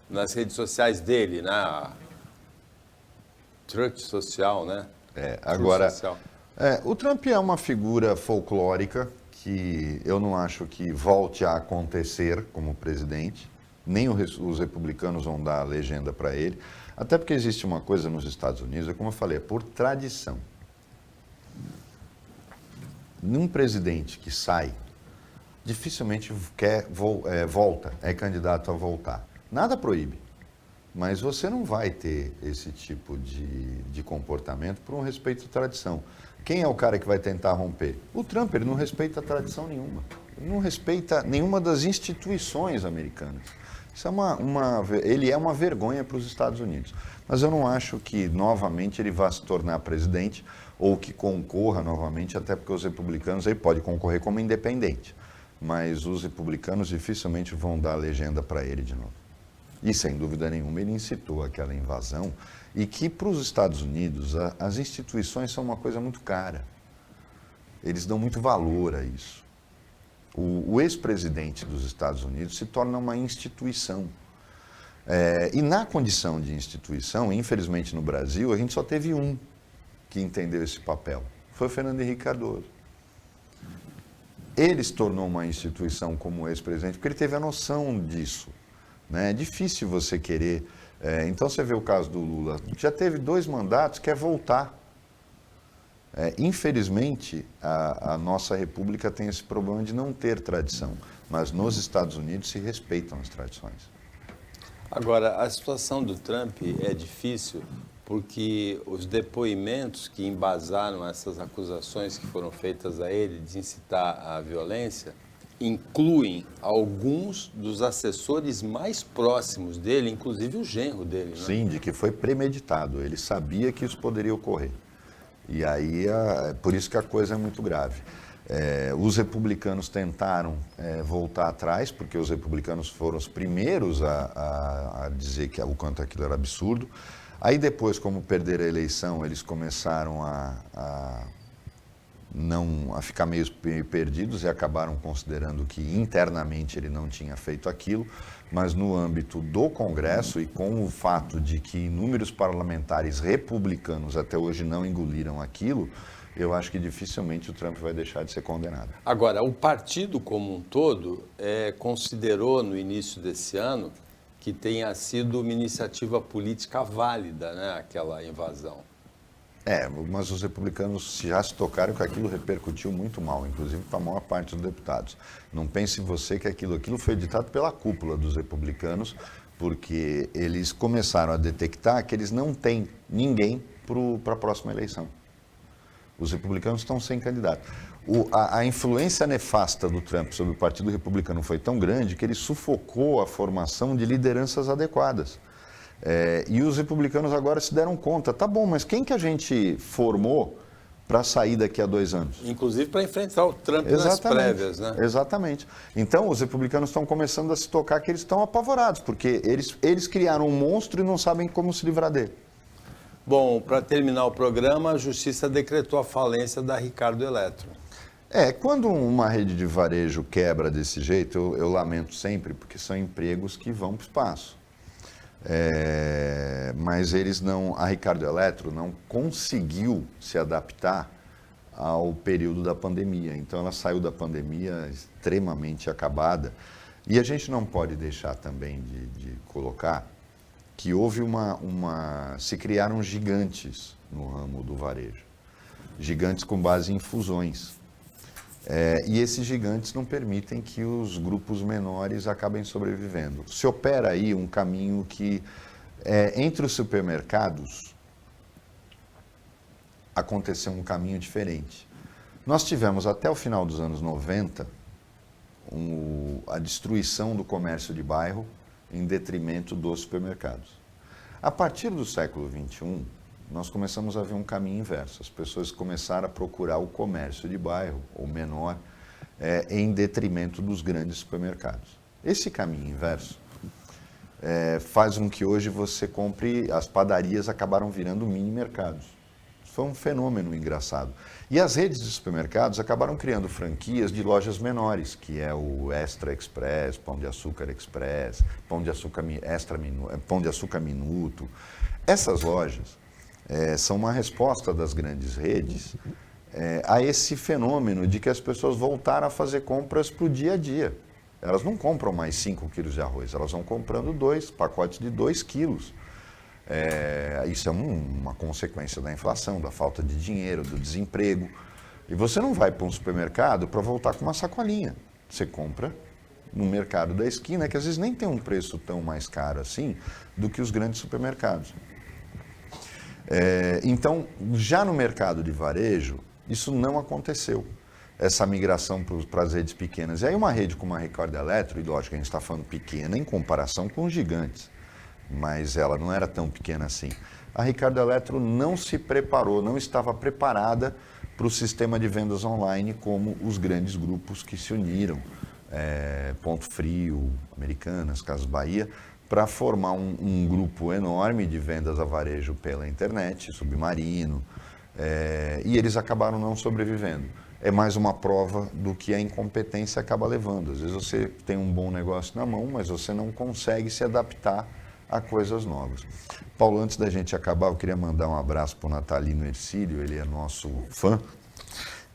nas redes sociais dele, né? Truth social, né? Agora, social. O Trump é uma figura folclórica que eu não acho que volte a acontecer como presidente, nem os republicanos vão dar a legenda para ele, até porque existe uma coisa nos Estados Unidos, como eu falei, é por tradição. Num presidente que sai, dificilmente volta, é candidato a voltar. Nada proíbe, mas você não vai ter esse tipo de comportamento por um respeito à tradição. Quem é o cara que vai tentar romper? O Trump, ele não respeita a tradição nenhuma. Ele não respeita nenhuma das instituições americanas. Isso ele é uma vergonha para os Estados Unidos. Mas eu não acho que novamente ele vá se tornar presidente ou que concorra novamente, até porque os republicanos, ele pode concorrer como independente, mas os republicanos dificilmente vão dar a legenda para ele de novo. E sem dúvida nenhuma ele incitou aquela invasão e que para os Estados Unidos as instituições são uma coisa muito cara. Eles dão muito valor a isso. O ex-presidente dos Estados Unidos se torna uma instituição. E na condição de instituição, infelizmente no Brasil, a gente só teve um que entendeu esse papel. Foi o Fernando Henrique Cardoso. Ele se tornou uma instituição como ex-presidente porque ele teve a noção disso. Né? É difícil você querer... então você vê o caso do Lula, já teve 2 mandatos, quer voltar. Infelizmente, a nossa república tem esse problema de não ter tradição, mas nos Estados Unidos se respeitam as tradições. Agora, a situação do Trump é difícil porque os depoimentos que embasaram essas acusações que foram feitas a ele de incitar a violência incluem alguns dos assessores mais próximos dele, inclusive o genro dele. Né? Sim, de que foi premeditado, ele sabia que isso poderia ocorrer. E aí, por isso que a coisa é muito grave. Os republicanos tentaram voltar atrás, porque os republicanos foram os primeiros a dizer que o quanto aquilo era absurdo. Aí depois, como perderam a eleição, eles começaram a ficar meio perdidos e acabaram considerando que internamente ele não tinha feito aquilo, mas no âmbito do Congresso e com o fato de que inúmeros parlamentares republicanos até hoje não engoliram aquilo, eu acho que dificilmente o Trump vai deixar de ser condenado. Agora, o partido como um todo considerou no início desse ano que tenha sido uma iniciativa política válida, né, aquela invasão. Mas os republicanos já se tocaram que aquilo repercutiu muito mal, inclusive para a maior parte dos deputados. Não pense você que aquilo foi ditado pela cúpula dos republicanos, porque eles começaram a detectar que eles não têm ninguém para a próxima eleição. Os republicanos estão sem candidato. A influência nefasta do Trump sobre o Partido Republicano foi tão grande que ele sufocou a formação de lideranças adequadas. E os republicanos agora se deram conta, tá bom, mas quem que a gente formou para sair daqui a 2 anos? Inclusive para enfrentar o Trump nas prévias, né? Exatamente. Então os republicanos estão começando a se tocar que eles estão apavorados, porque eles criaram um monstro e não sabem como se livrar dele. Bom, para terminar o programa, a Justiça decretou a falência da Ricardo Eletro. Quando uma rede de varejo quebra desse jeito, eu lamento sempre, porque são empregos que vão para o espaço. Mas a Ricardo Eletro não conseguiu se adaptar ao período da pandemia. Então ela saiu da pandemia extremamente acabada. E a gente não pode deixar também de colocar que houve se criaram gigantes no ramo do varejo. Gigantes com base em fusões. E esses gigantes não permitem que os grupos menores acabem sobrevivendo. Se opera aí um caminho que, entre os supermercados, aconteceu um caminho diferente. Nós tivemos, até o final dos anos 90, a destruição do comércio de bairro em detrimento dos supermercados. A partir do século XXI, nós começamos a ver um caminho inverso. As pessoas começaram a procurar o comércio de bairro, ou menor, em detrimento dos grandes supermercados. Esse caminho inverso faz com que hoje você compre, as padarias acabaram virando mini mercados. Foi um fenômeno engraçado. E as redes de supermercados acabaram criando franquias de lojas menores, que é o Extra Express, Pão de Açúcar Express, Pão de Açúcar Pão de Açúcar Minuto. Essas lojas são uma resposta das grandes redes a esse fenômeno de que as pessoas voltaram a fazer compras para o dia a dia. Elas não compram mais 5 quilos de arroz, elas vão comprando 2 pacotes de 2 quilos. Isso é uma consequência da inflação, da falta de dinheiro, do desemprego. E você não vai para um supermercado para voltar com uma sacolinha. Você compra no mercado da esquina, que às vezes nem tem um preço tão mais caro assim do que os grandes supermercados. Então, já no mercado de varejo, isso não aconteceu. Essa migração para as redes pequenas. E aí uma rede como a Ricardo Eletro, e lógico, a gente está falando pequena em comparação com os gigantes, mas ela não era tão pequena assim. A Ricardo Eletro não se preparou, não estava preparada para o sistema de vendas online como os grandes grupos que se uniram, Ponto Frio, Americanas, Casas Bahia, para formar um grupo enorme de vendas a varejo pela internet, Submarino, e eles acabaram não sobrevivendo. É mais uma prova do que a incompetência acaba levando. Às vezes você tem um bom negócio na mão, mas você não consegue se adaptar a coisas novas. Paulo, antes da gente acabar, eu queria mandar um abraço para o Natalino Ercílio, ele é nosso fã,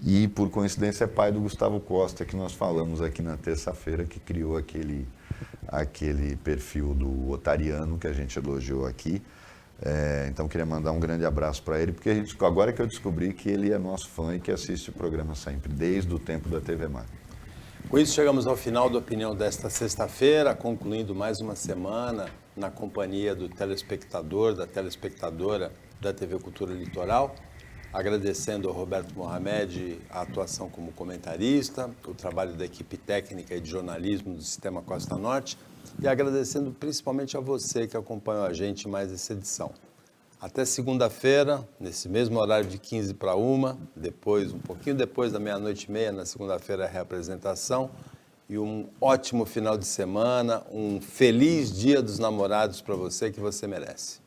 e por coincidência é pai do Gustavo Costa, que nós falamos aqui na terça-feira, que criou aquele perfil do Otariano, que a gente elogiou aqui. Então queria mandar um grande abraço para ele, porque agora que eu descobri que ele é nosso fã e que assiste o programa sempre, desde o tempo da TV Mar. Com isso, chegamos ao final da opinião desta sexta-feira, concluindo mais uma semana na companhia do telespectador, da telespectadora da TV Cultura Litoral, agradecendo ao Roberto Mohamed a atuação como comentarista, o trabalho da equipe técnica e de jornalismo do Sistema Costa Norte, e agradecendo principalmente a você que acompanhou a gente em mais essa edição. Até segunda-feira, nesse mesmo horário de 15 para 1, um pouquinho depois da 00:30, na segunda-feira, a reapresentação. E um ótimo final de semana, um feliz Dia dos Namorados para você, que você merece.